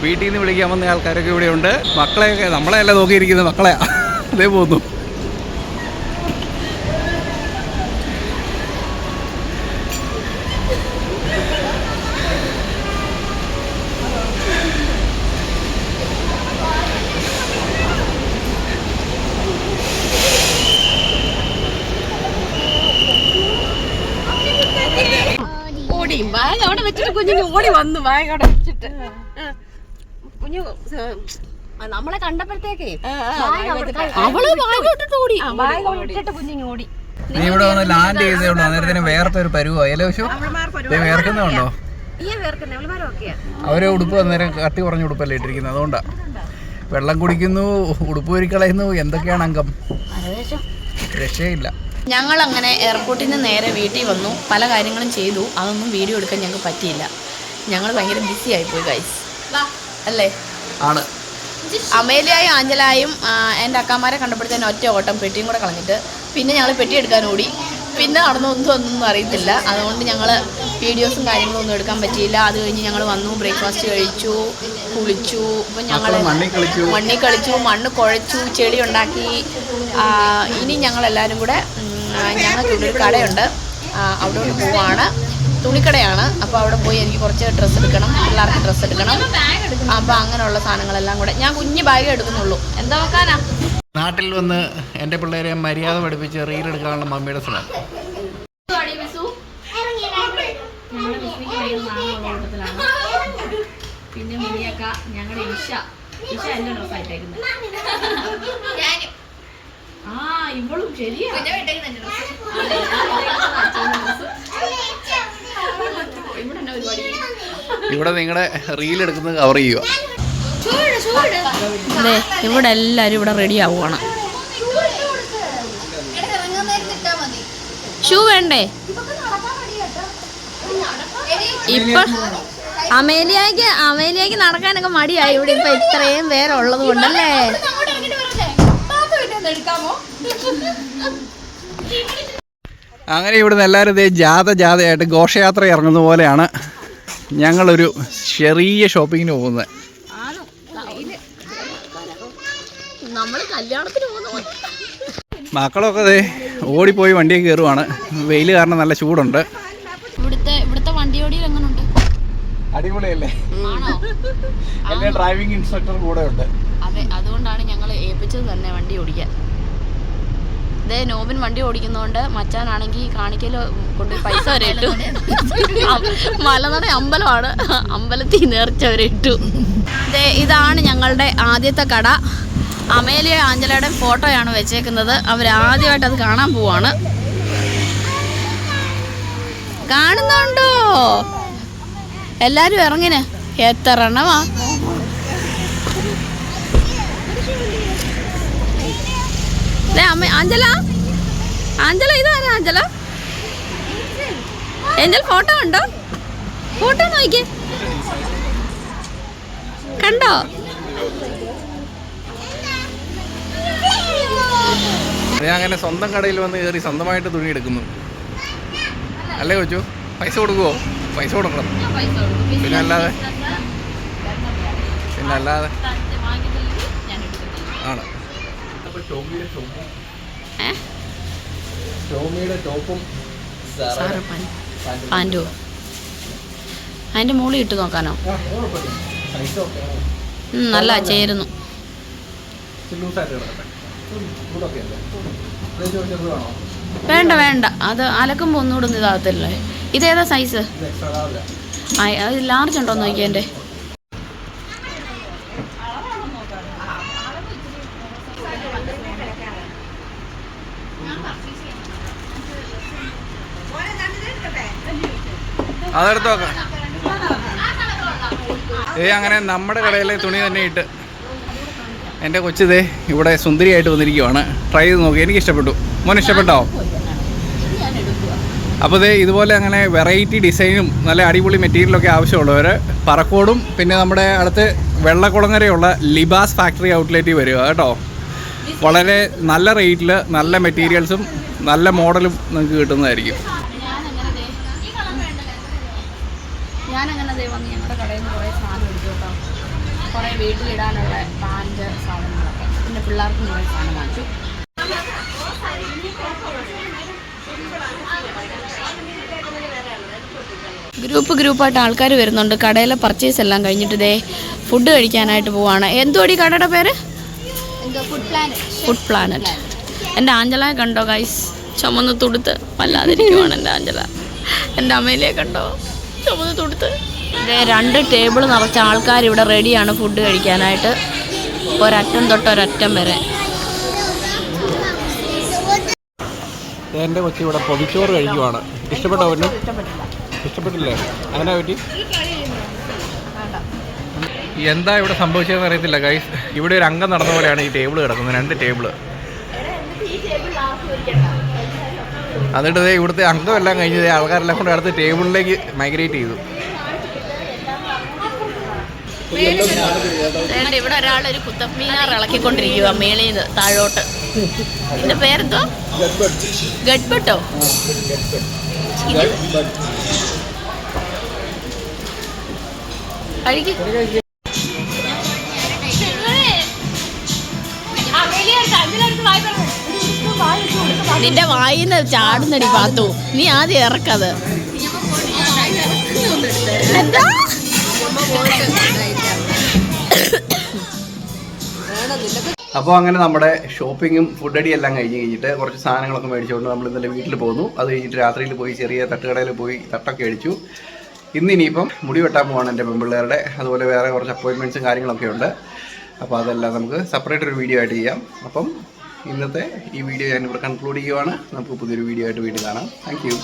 വീട്ടിൽ നിന്ന് വിളിക്കാൻ വന്ന ആൾക്കാരൊക്കെ ഇവിടെയുണ്ട്. മക്കളെയൊക്കെ നമ്മളെയല്ല നോക്കിയിരിക്കുന്നത്, മക്കളെയാ. അതേ പോകുന്നു. ബാഗ് അവിടെ വെച്ചിട്ട് കുഞ്ഞിന് ഓടി വന്നു. ബാഗ് അവിടെ വെച്ചിട്ട് കുഞ്ഞു നമ്മളെ കണ്ടപ്പോഴത്തേക്കേ അവള് ബാഗ് ഇട്ടിട്ട് ഓടി. ബാഗ് ഇട്ടിട്ട് കുഞ്ഞിന് ഓടി. നീ ഇവിടെ വന്ന് ലാൻഡ് ചെയ്തേ ഉള്ളൂ, അന്നേരത്തിന് വേർത്തെ ഒരു പരുവോ ഏകദേശം വേർക്കുന്നുണ്ടോ? അവരെ ഉടുപ്പ് അന്നേരം കട്ടി കുറഞ്ഞ ഉടുപ്പല്ലേ ഇട്ടിരിക്കുന്നത്, അതുകൊണ്ടാ. വെള്ളം കുടിക്കുന്നു, ഉടുപ്പ് വരിക്കളയുന്നു, എന്തൊക്കെയാണ് അംഗം, രക്ഷയില്ല. ഞങ്ങൾ അങ്ങനെ എയർപോർട്ടിൽ നിന്ന് നേരെ വീട്ടിൽ വന്നു. പല കാര്യങ്ങളും ചെയ്തു, അതൊന്നും വീഡിയോ എടുക്കാൻ ഞങ്ങൾക്ക് പറ്റിയില്ല. ഞങ്ങൾ ഭയങ്കര ബിസി ആയിപ്പോയി ഗൈസ്, അല്ലേ? ആണ്. അമേലിയായും ആഞ്ചലായും എൻ്റെ അക്കാമാരെ കണ്ടപ്പോഴത്തേന് ഒറ്റ ഓട്ടം പെട്ടിയും കൂടെ കളഞ്ഞിട്ട് പിന്നെ ഞങ്ങൾ പെട്ടി എടുക്കാൻ ഓടി. പിന്നെ നടന്നൊന്നും അറിയത്തില്ല. അതുകൊണ്ട് ഞങ്ങൾ വീഡിയോസും കാര്യങ്ങളും ഒന്നും എടുക്കാൻ പറ്റിയില്ല. അത് കഴിഞ്ഞ് ഞങ്ങൾ വന്നു, ബ്രേക്ക്ഫാസ്റ്റ് കഴിച്ചു, കുളിച്ചു. ഇപ്പം ഞങ്ങൾ മണ്ണിൽ കളിച്ചു, മണ്ണ് കുഴച്ചു, ചെടി ഉണ്ടാക്കി. ഇനി ഞങ്ങളെല്ലാവരും കൂടെ ഞങ്ങൾക്ക് ഇവിടെ ഒരു കടയുണ്ട്, അവിടെ പോവാണ്. തുണിക്കടയാണ്. അപ്പോൾ അവിടെ പോയി എനിക്ക് കുറച്ച് ഡ്രസ്സ് എടുക്കണം, പിള്ളേർക്ക് ഡ്രസ്സ് എടുക്കണം. അപ്പോൾ അങ്ങനെയുള്ള സാധനങ്ങളെല്ലാം കൂടെ. ഞാൻ കുഞ്ഞ് ബാഗ് എടുക്കുന്നുള്ളൂ. എന്താ വെക്കാനാ? നാട്ടിൽ വന്ന് എൻ്റെ പിള്ളേരെ മര്യാദ പഠിപ്പിച്ച് റീലെടുക്കാനുള്ള മമ്മിയുടെ ശ്രമം. പിന്നെ മിനിയക്ക, ഞങ്ങളുടെ ഇഷ എല്ലാം ഡ്രസ്സായിട്ടേക്കുന്നത്. ഇവളും ശരിയാ. ഇവിടെ നിങ്ങളുടെ റീൽ എടുക്കുന്നത് കവർ ചെയ്യുക. അതെ, ഇവിടെ എല്ലാവരും ഇവിടെ റെഡി ആവുകയാണ്. ഷൂ വേണ്ടേ? ഇപ്പൊ അമേലിയക്ക് നടക്കാനൊക്കെ മടിയായി. ഇവിടെ ഇപ്പൊ ഇത്രയും പേരുള്ളത് കൊണ്ടല്ലേ. അങ്ങനെ ഇവിടുന്ന് എല്ലാവരും ജാഥയായിട്ട് ഘോഷയാത്ര ഇറങ്ങുന്ന പോലെയാണ് ഞങ്ങളൊരു ചെറിയ ഷോപ്പിങ്ങിന് പോകുന്നത്. മക്കളൊക്കെ അതെ ഓടിപ്പോയി വണ്ടിയിൽ കയറുവാണ്. വെയിൽ കാരണം നല്ല ചൂടുണ്ട്. ഇവിടുത്തെ വണ്ടിയോടി എങ്ങനെയുണ്ട്? അടിപൊളിയല്ലേ? എല്ലാ ഡ്രൈവിംഗ് ഇൻസ്ട്രക്ടർ കൂടെ ഉണ്ട്. അതെ, അതുകൊണ്ടാണ് ഞങ്ങൾ ഏൽപ്പിച്ചത് തന്നെ വണ്ടി ഓടിക്കാൻ. ഇതേ നോബിൻ വണ്ടി ഓടിക്കുന്നതുകൊണ്ട് മച്ചാനാണെങ്കിൽ കാണിക്കല് കൊണ്ടുപോയി പൈസ വരെ ഇട്ടു. മലനട അമ്പലമാണ്, അമ്പലത്തിൽ നേർച്ച വരെ ഇട്ടു. ഇതാണ് ഞങ്ങളുടെ ആദ്യത്തെ കട. അമേലിയ ആഞ്ചലയുടെ ഫോട്ടോയാണ് വെച്ചേക്കുന്നത്. അവരാദ്യമായിട്ട് അത് കാണാൻ പോവാണ്. കാണുന്നുണ്ടോ? എല്ലാരും ഇറങ്ങിന്. എത്ര എണ്ണമാ? ആഞ്ചല ഇതാരാ? ആഞ്ചൽ ഫോട്ടോ ഉണ്ടോ? ഫോട്ടോ നോക്കിയേ, കണ്ടോ? അങ്ങനെ സ്വന്തം കടയിൽ വന്ന് കയറി സ്വന്തമായിട്ട് തുണി എടുക്കുന്നു അല്ലേ കൊച്ചു? പൈസ കൊടുക്കുവോ? പൈസ കൊടുക്കണം. പിന്നെ അല്ലാതെ ആണ്. പാൻറ്റോ അതിൻ്റെ മുകളിൽ ഇട്ട് നോക്കാനോ? നല്ല ചേരുന്നു. വേണ്ട, അത് അലക്കുമ്പോൾ ഒന്നുകൂടെ ഒന്നും ഇതാകത്തില്ലേ. ഇതേതാ സൈസ്? അത് ലാർജ് ഉണ്ടോ നോക്കിയാ എൻ്റെ? അതെടുത്ത് നോക്കാം. അങ്ങനെ നമ്മുടെ കടയിലെ തുണി തന്നെ ഇട്ട് എൻ്റെ കൊച്ചിതേ ഇവിടെ സുന്ദരിയായിട്ട് വന്നിരിക്കുവാണ്. ട്രൈ ചെയ്ത് നോക്കി, എനിക്ക് ഇഷ്ടപ്പെട്ടു. മോൻ ഇഷ്ടപ്പെട്ടോ? അപ്പോൾ ഇതുപോലെ അങ്ങനെ വെറൈറ്റി ഡിസൈനും നല്ല അടിപൊളി മെറ്റീരിയലൊക്കെ ആവശ്യമുള്ളവർ പറക്കോടും പിന്നെ നമ്മുടെ അടുത്ത് വെള്ളക്കുളങ്ങരയുള്ള ലിബാസ് ഫാക്ടറി ഔട്ട്ലെറ്റിൽ വരിക കേട്ടോ. വളരെ നല്ല റേറ്റിൽ നല്ല മെറ്റീരിയൽസും നല്ല മോഡലും നിങ്ങൾക്ക് കിട്ടുന്നതായിരിക്കും. ഞാനങ്ങനെ വന്ന് ഞങ്ങളുടെ കടയിൽ നിന്ന് കുറേ സാധനം എടുത്തു കേട്ടോ. കുറേ വീട്ടിലിടാനുള്ള പാൻറ് സാധനങ്ങളൊക്കെ, പിന്നെ പിള്ളേർക്കും കുറേ സാധനം വാങ്ങിച്ചു. ഗ്രൂപ്പായിട്ട് ആൾക്കാർ വരുന്നുണ്ട്. കടയിലെ പർച്ചേസ് എല്ലാം കഴിഞ്ഞിട്ട് ഇതേ ഫുഡ് കഴിക്കാനായിട്ട് പോവാണ്. എന്തുവാടി കടയുടെ പേര്? Food planet. എൻ്റെ ആഞ്ചലയെ കണ്ടോ ഗൈസ്? ചുമന്ന് തുടുത്ത് വല്ലാതിരിക്കുവാണ് എൻ്റെ ആഞ്ചല. എൻ്റെ അമ്മയിലെ കണ്ടോ? ചുമന്ന് തുടുത്ത്. ഇതേ 2 ടേബിൾ നിറച്ച ആൾക്കാർ ഇവിടെ റെഡിയാണ് ഫുഡ് കഴിക്കാനായിട്ട്, ഒരറ്റം തൊട്ട് ഒരറ്റം വരെ. എൻ്റെ കൊച്ചി ഇവിടെ പൊതിച്ചോറ് കഴിക്കുവാണ്. ഇഷ്ടപ്പെട്ടോ? ഇഷ്ടപ്പെട്ടില്ലേ? അതിനെ പറ്റി എന്താ ഇവിടെ സംഭവിച്ചതെന്ന് അറിയത്തില്ല ഗൈസ്. ഇവിടെ ഒരു അംഗം നടന്ന പോലെയാണ് ഈ ടേബിൾ കിടക്കുന്നത്, 2 ടേബിള്. എന്നിട്ട് ഇവിടുത്തെ അംഗമെല്ലാം കഴിഞ്ഞത് ആൾക്കാരെല്ലാം കൊണ്ട് അടുത്ത് ടേബിളിലേക്ക് മൈഗ്രേറ്റ് ചെയ്തു. ഇവിടെ ഒരാളൊരു കുത്തബ്മീനാർ ഇളക്കിക്കൊണ്ടിരിക്കുക മേളിൽ നിന്ന് താഴോട്ട്. ഇതിന്റെ പേരെന്തോ? ഗഡ്ബട്ടോ? നിന്റെ വായിന്ന് ചാടുന്നടി പാത്തു, നീ ആദ്യം ഇറക്കത്. എന്താ അപ്പോൾ അങ്ങനെ നമ്മുടെ ഷോപ്പിങ്ങും ഫുഡടി എല്ലാം കഴിഞ്ഞിട്ട് കുറച്ച് സാധനങ്ങളൊക്കെ മേടിച്ചുകൊണ്ട് നമ്മൾ ഇന്നലെ വീട്ടിൽ പോന്നു. അത് കഴിഞ്ഞിട്ട് രാത്രിയിൽ പോയി ചെറിയ തട്ടുകടയിൽ പോയി തട്ടൊക്കെ അടിച്ചു. ഇന്നിനിയിപ്പം മുടി വെട്ടാൻ പോവാണ് എൻ്റെ പെൺപിള്ളേരുടെ. അതുപോലെ വേറെ കുറച്ച് അപ്പോയിൻമെൻറ്റ്സും കാര്യങ്ങളൊക്കെ ഉണ്ട്. അപ്പോൾ അതെല്ലാം നമുക്ക് സെപ്പറേറ്റ് ഒരു വീഡിയോ ആയിട്ട് ചെയ്യാം. അപ്പം ഇന്നത്തെ ഈ വീഡിയോ ഞാനിവിടെ കൺക്ലൂഡ് ചെയ്യുവാണ്. നമുക്ക് പുതിയൊരു വീഡിയോ ആയിട്ട് വീണ്ടും കാണാം. Thank you.